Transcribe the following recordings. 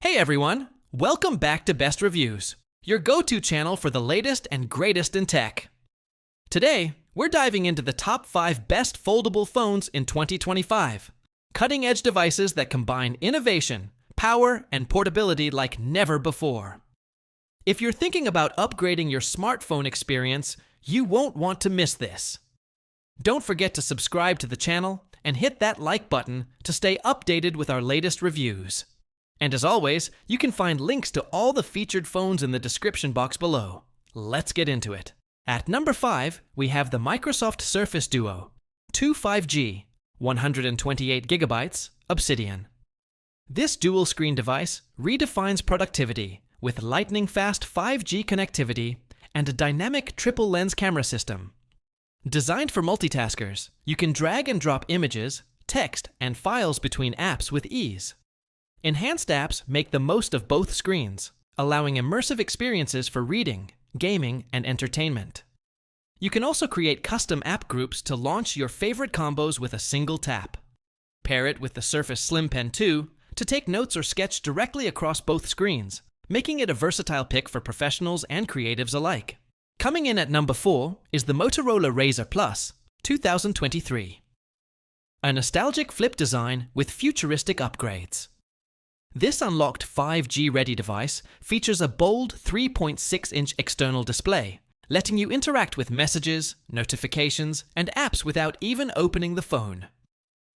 Hey everyone! Welcome back to Best Reviews, your go-to channel for the latest and greatest in tech. Today, we're diving into the top 5 best foldable phones in 2025. Cutting-edge devices that combine innovation, power, and portability like never before. If you're thinking about upgrading your smartphone experience, you won't want to miss this. Don't forget to subscribe to the channel and hit that like button to stay updated with our latest reviews. And as always, you can find links to all the featured phones in the description box below. Let's get into it. At number 5, we have the Microsoft Surface Duo 2 5G, 128GB, Obsidian. This dual-screen device redefines productivity with lightning-fast 5G connectivity and a dynamic triple-lens camera system. Designed for multitaskers, you can drag and drop images, text, and files between apps with ease. Enhanced apps make the most of both screens, allowing immersive experiences for reading, gaming, and entertainment. You can also create custom app groups to launch your favorite combos with a single tap. Pair it with the Surface Slim Pen 2 to take notes or sketch directly across both screens, making it a versatile pick for professionals and creatives alike. Coming in at number 4 is the Motorola Razr Plus 2023. A nostalgic flip design with futuristic upgrades. This unlocked 5G-ready device features a bold 3.6-inch external display, letting you interact with messages, notifications, and apps without even opening the phone.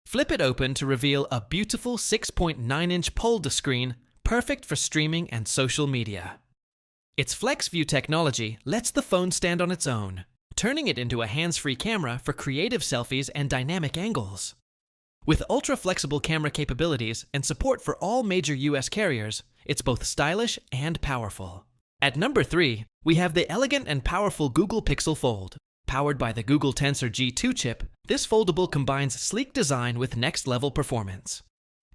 Flip it open to reveal a beautiful 6.9-inch Polder screen, perfect for streaming and social media. Its FlexView technology lets the phone stand on its own, turning it into a hands-free camera for creative selfies and dynamic angles. With ultra-flexible camera capabilities and support for all major US carriers, it's both stylish and powerful. At number 3, we have the elegant and powerful Google Pixel Fold. Powered by the Google Tensor G2 chip, this foldable combines sleek design with next-level performance.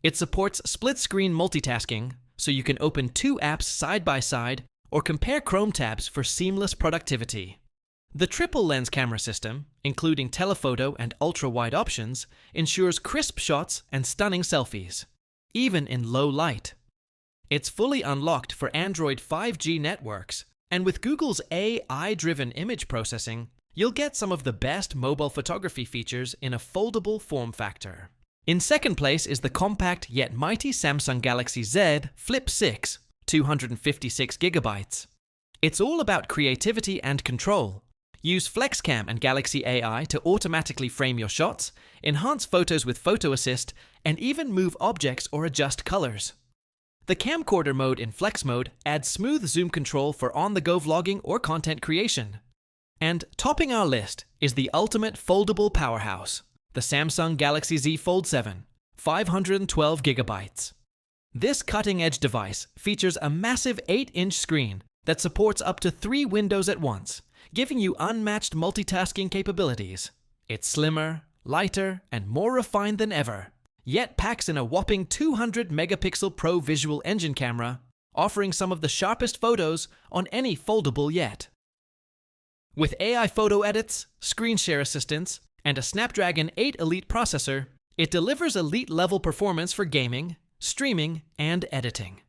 It supports split-screen multitasking, so you can open 2 apps side by side or compare Chrome tabs for seamless productivity. The triple-lens camera system, including telephoto and ultra-wide options, ensures crisp shots and stunning selfies, even in low light. It's fully unlocked for Android 5G networks, and with Google's AI-driven image processing, you'll get some of the best mobile photography features in a foldable form factor. In second place is the compact yet mighty Samsung Galaxy Z Flip 6, 256GB. It's all about creativity and control. Use FlexCam and Galaxy AI to automatically frame your shots, enhance photos with Photo Assist, and even move objects or adjust colors. The camcorder mode in Flex mode adds smooth zoom control for on-the-go vlogging or content creation. And topping our list is the ultimate foldable powerhouse, the Samsung Galaxy Z Fold 7, 512GB. This cutting-edge device features a massive 8-inch screen that supports up to 3 windows at once, giving you unmatched multitasking capabilities. It's slimmer, lighter, and more refined than ever, yet packs in a whopping 200-megapixel Pro Visual Engine camera, offering some of the sharpest photos on any foldable yet. With AI photo edits, screen share assistance, and a Snapdragon 8 Elite processor, it delivers elite-level performance for gaming, streaming, and editing.